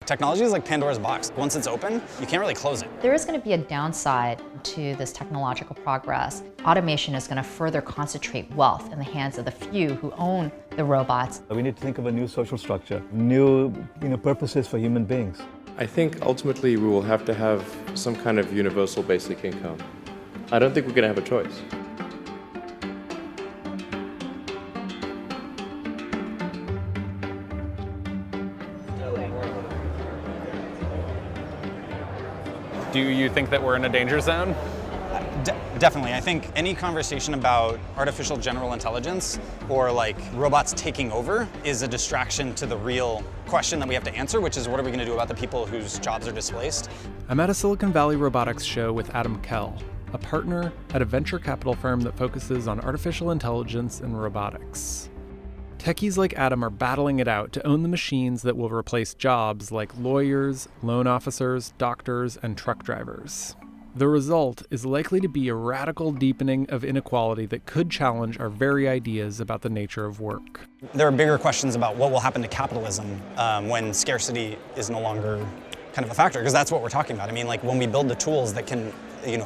Technology is like Pandora's box. Once it's open, you can't really close it. There is going to be a downside to this technological progress. Automation is going to further concentrate wealth in the hands of the few who own the robots. We need to think of a new social structure, new purposes for human beings. I think ultimately we will have to have some kind of universal basic income. I don't think we're going to have a choice. Do you think that we're in a danger zone? Definitely. I think any conversation about artificial general intelligence or like robots taking over is a distraction to the real question that we have to answer, which is what are we going to do about the people whose jobs are displaced? I'm at a Silicon Valley robotics show with Adam Kell, a partner at a venture capital firm that focuses on artificial intelligence and robotics. Techies like Adam are battling it out to own the machines that will replace jobs like lawyers, loan officers, doctors, and truck drivers. The result is likely to be a radical deepening of inequality that could challenge our very ideas about the nature of work. There are bigger questions about what will happen to capitalism when scarcity is no longer kind of a factor, because that's what we're talking about. I mean, like when we build the tools that can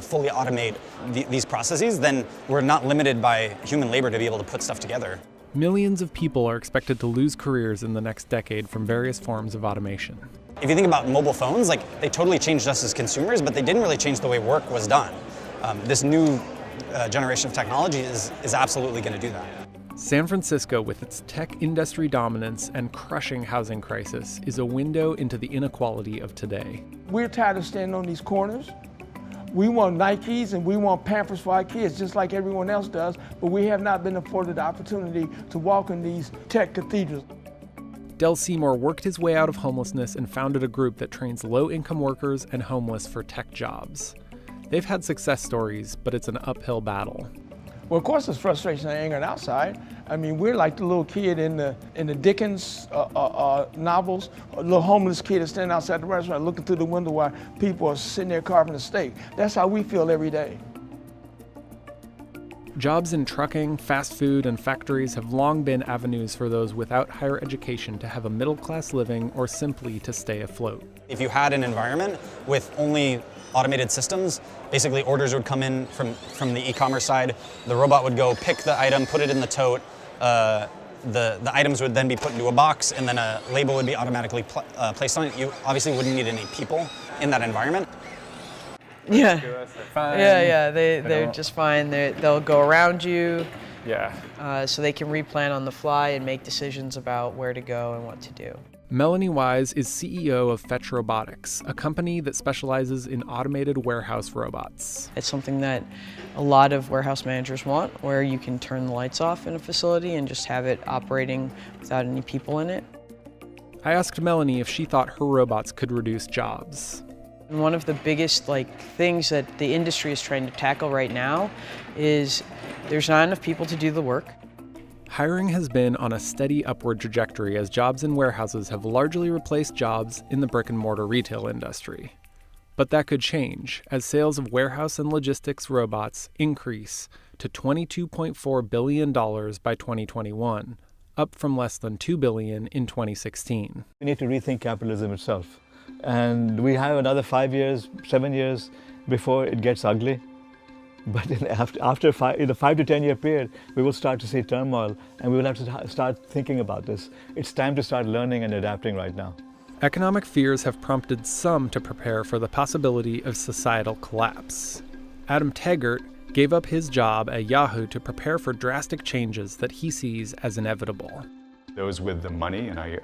fully automate these processes, then we're not limited by human labor to be able to put stuff together. Millions of people are expected to lose careers in the next decade from various forms of automation. If you think about mobile phones, like they totally changed us as consumers, but they didn't really change the way work was done. This new generation of technology is absolutely going to do that. San Francisco, with its tech industry dominance and crushing housing crisis, is a window into the inequality of today. We're tired of standing on these corners. We want Nikes and we want Pampers for our kids, just like everyone else does, but we have not been afforded the opportunity to walk in these tech cathedrals. Del Seymour worked his way out of homelessness and founded a group that trains low-income workers and homeless for tech jobs. They've had success stories, but it's an uphill battle. Well, of course, there's frustration and anger on outside. I mean, we're like the little kid in the Dickens novels, a little homeless kid is standing outside the restaurant looking through the window while people are sitting there carving a steak. That's how we feel every day. Jobs in trucking, fast food, and factories have long been avenues for those without higher education to have a middle-class living or simply to stay afloat. If you had an environment with only automated systems, basically orders would come in from the e-commerce side, the robot would go pick the item, put it in the tote, the items would then be put into a box, and then a label would be automatically placed on it. You obviously wouldn't need any people in that environment. Yeah, they're just fine. They'll go around you. Yeah. So they can replan on the fly and make decisions about where to go and what to do. Melanie Wise is CEO of Fetch Robotics, a company that specializes in automated warehouse robots. It's something that a lot of warehouse managers want, where you can turn the lights off in a facility and just have it operating without any people in it. I asked Melanie if she thought her robots could reduce jobs. And one of the biggest things that the industry is trying to tackle right now is there's not enough people to do the work. Hiring has been on a steady upward trajectory as jobs in warehouses have largely replaced jobs in the brick-and-mortar retail industry. But that could change as sales of warehouse and logistics robots increase to $22.4 billion by 2021, up from less than $2 billion in 2016. We need to rethink capitalism itself. And we have another 5 years, 7 years before it gets ugly. But in the 5 to 10 year period, we will start to see turmoil and we will have to start thinking about this. It's time to start learning and adapting right now. Economic fears have prompted some to prepare for the possibility of societal collapse. Adam Taggart gave up his job at Yahoo to prepare for drastic changes that he sees as inevitable. Those with the money, and I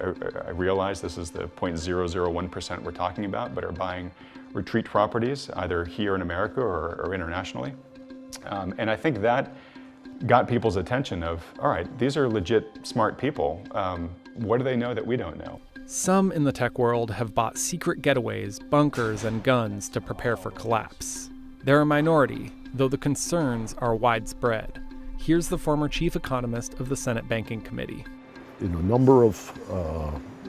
realize this is the 0.001% we're talking about, but are buying retreat properties either here in America or internationally. And I think that got people's attention of, all right, these are legit smart people. What do they know that we don't know? Some in the tech world have bought secret getaways, bunkers, and guns to prepare for collapse. They're a minority, though the concerns are widespread. Here's the former chief economist of the Senate Banking Committee. In a number of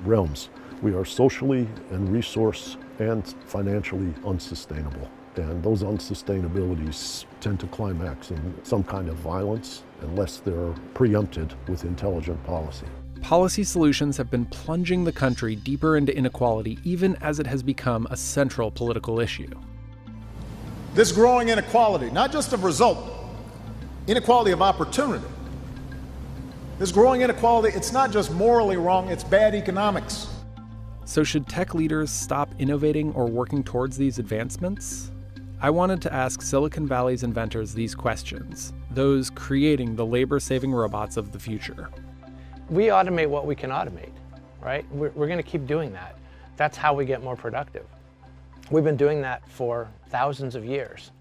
realms, we are socially and resource and financially unsustainable. And those unsustainabilities tend to climax in some kind of violence unless they're preempted with intelligent policy. policy solutions have been plunging the country deeper into inequality, even as it has become a central political issue. This growing inequality, not just of result, inequality of opportunity. This growing inequality, it's not just morally wrong, it's bad economics. So should tech leaders stop innovating or working towards these advancements? I wanted to ask Silicon Valley's inventors these questions, those creating the labor-saving robots of the future. We automate what we can automate, right? We're going to keep doing that. That's how we get more productive. We've been doing that for thousands of years.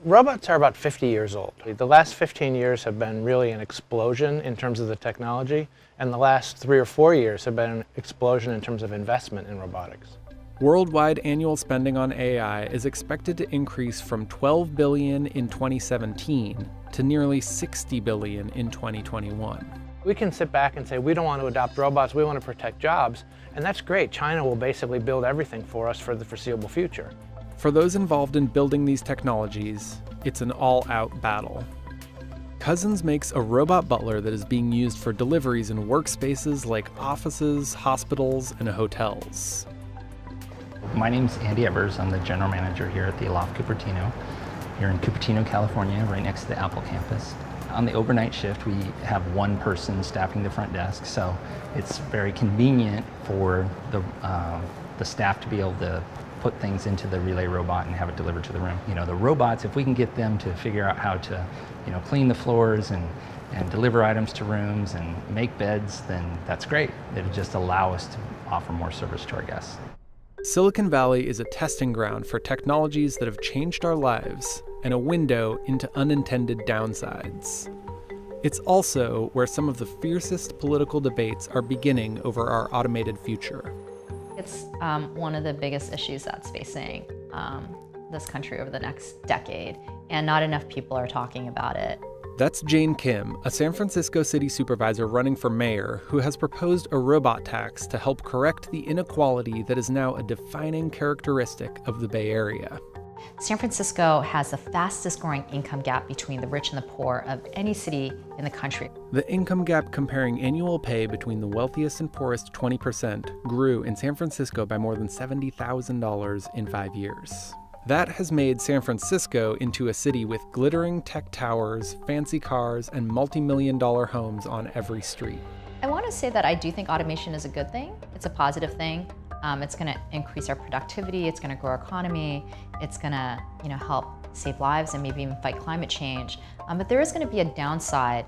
Robots are about 50 years old. The last 15 years have been really an explosion in terms of the technology, and the last 3 or 4 years have been an explosion in terms of investment in robotics. Worldwide annual spending on AI is expected to increase from $12 billion in 2017 to nearly $60 billion in 2021. We can sit back and say, we don't want to adopt robots, we want to protect jobs, and that's great. China will basically build everything for us for the foreseeable future. For those involved in building these technologies, it's an all-out battle. Cousins makes a robot butler that is being used for deliveries in workspaces like offices, hospitals, and hotels. My name's Andy Evers. I'm the general manager here at the Aloft Cupertino, here in Cupertino, California, right next to the Apple campus. On the overnight shift, we have one person staffing the front desk, so it's very convenient for the staff to be able to put things into the relay robot and have it delivered to the room. You know, the robots, if we can get them to figure out how to, you know, clean the floors and deliver items to rooms and make beds, then that's great. It'll just allow us to offer more service to our guests. Silicon Valley is a testing ground for technologies that have changed our lives and a window into unintended downsides. It's also where some of the fiercest political debates are beginning over our automated future. It's one of the biggest issues that's facing this country over the next decade, and not enough people are talking about it. That's Jane Kim, a San Francisco city supervisor running for mayor, who has proposed a robot tax to help correct the inequality that is now a defining characteristic of the Bay Area. San Francisco has the fastest growing income gap between the rich and the poor of any city in the country. The income gap comparing annual pay between the wealthiest and poorest 20% grew in San Francisco by more than $70,000 in 5 years. That has made San Francisco into a city with glittering tech towers, fancy cars, and multi-million-dollar homes on every street. I want to say that I do think automation is a good thing. It's a positive thing. It's going to increase our productivity. It's going to grow our economy. It's going to, help save lives and maybe even fight climate change. But there is going to be a downside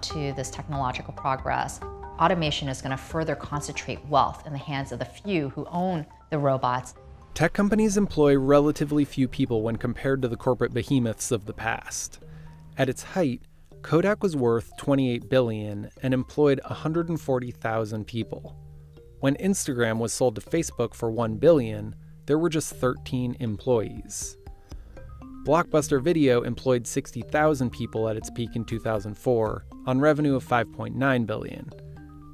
to this technological progress. Automation is going to further concentrate wealth in the hands of the few who own the robots. Tech companies employ relatively few people when compared to the corporate behemoths of the past. At its height, Kodak was worth $28 billion and employed 140,000 people. When Instagram was sold to Facebook for $1 billion, there were just 13 employees. Blockbuster Video employed 60,000 people at its peak in 2004 on revenue of $5.9 billion,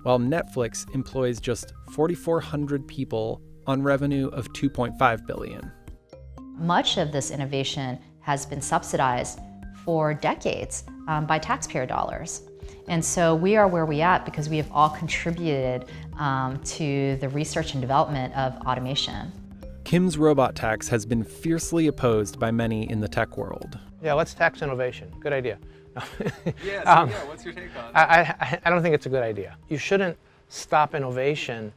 while Netflix employs just 4,400 people on revenue of $2.5 billion. Much of this innovation has been subsidized for decades by taxpayer dollars. And so we are where we are because we have all contributed to the research and development of automation. Kim's robot tax has been fiercely opposed by many in the tech world. Yeah, let's tax innovation. Good idea. What's your take on it? I don't think it's a good idea. You shouldn't stop innovation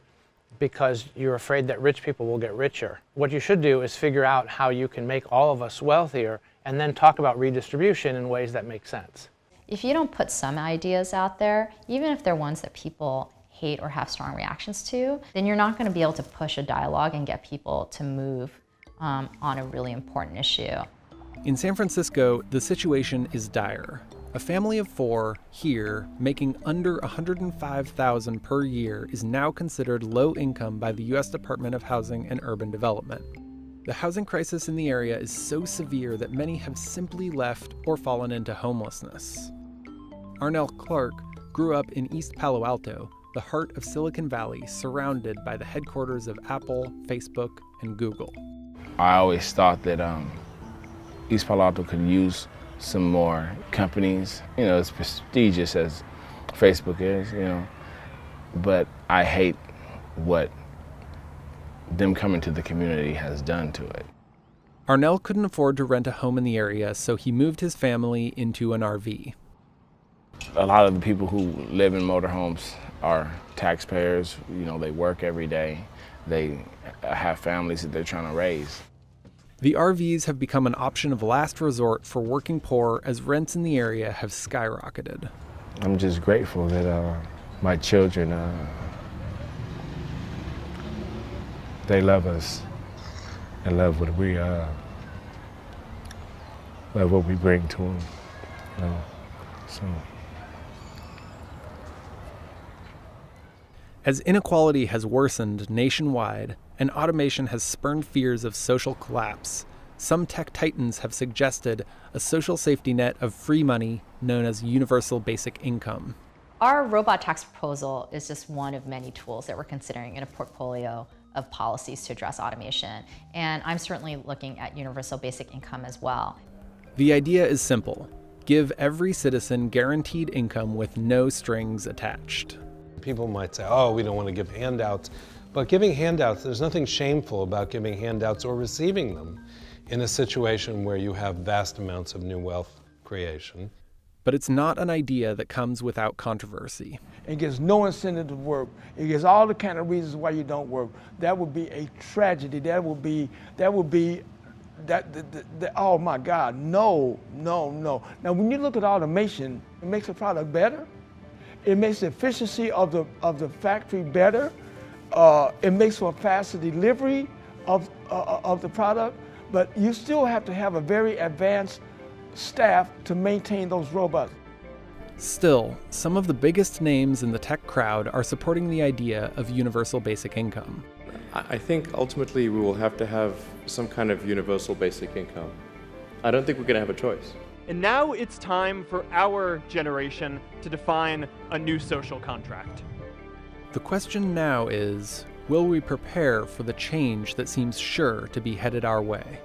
because you're afraid that rich people will get richer. What you should do is figure out how you can make all of us wealthier and then talk about redistribution in ways that make sense. If you don't put some ideas out there, even if they're ones that people hate or have strong reactions to, then you're not going to be able to push a dialogue and get people to move on a really important issue. In San Francisco, the situation is dire. A family of 4 here making under $105,000 per year is now considered low income by the U.S. Department of Housing and Urban Development. The housing crisis in the area is so severe that many have simply left or fallen into homelessness. Arnell Clark grew up in East Palo Alto, the heart of Silicon Valley, surrounded by the headquarters of Apple, Facebook, and Google. I always thought that East Palo Alto could use some more companies, as prestigious as Facebook is, but I hate what them coming to the community has done to it. Arnell couldn't afford to rent a home in the area, so he moved his family into an RV. A lot of the people who live in motorhomes are taxpayers. You know, they work every day. They have families that they're trying to raise. The RVs have become an option of last resort for working poor as rents in the area have skyrocketed. I'm just grateful that my children, they love us and love what we bring to them. You know? So. As inequality has worsened nationwide and automation has spurned fears of social collapse, some tech titans have suggested a social safety net of free money known as universal basic income. Our robot tax proposal is just one of many tools that we're considering in a portfolio of policies to address automation. And I'm certainly looking at universal basic income as well. The idea is simple. Give every citizen guaranteed income with no strings attached. People might say, oh, we don't want to give handouts. But giving handouts, there's nothing shameful about giving handouts or receiving them in a situation where you have vast amounts of new wealth creation. But it's not an idea that comes without controversy. It gives no incentive to work. It gives all the kind of reasons why you don't work. That would be a tragedy. That would be, oh my God, no. Now, when you look at automation, it makes the product better. It makes the efficiency of the factory better. It makes for a faster delivery of the product, but you still have to have a very advanced staff to maintain those robots. Still, some of the biggest names in the tech crowd are supporting the idea of universal basic income. I think ultimately we will have to have some kind of universal basic income. I don't think we're going to have a choice. And now it's time for our generation to define a new social contract. The question now is, will we prepare for the change that seems sure to be headed our way?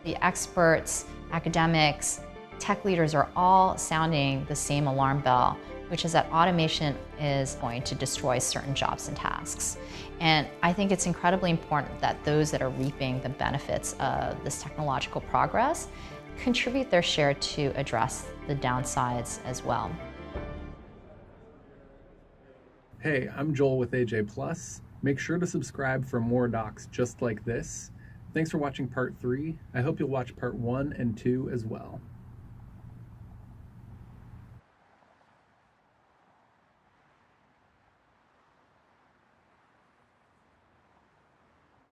The experts, academics, tech leaders are all sounding the same alarm bell, which is that automation is going to destroy certain jobs and tasks. And I think it's incredibly important that those that are reaping the benefits of this technological progress contribute their share to address the downsides as well. Hey, I'm Joel with AJ Plus. Make sure to subscribe for more docs just like this. Thanks for watching part 3. I hope you'll watch part 1 and 2 as well.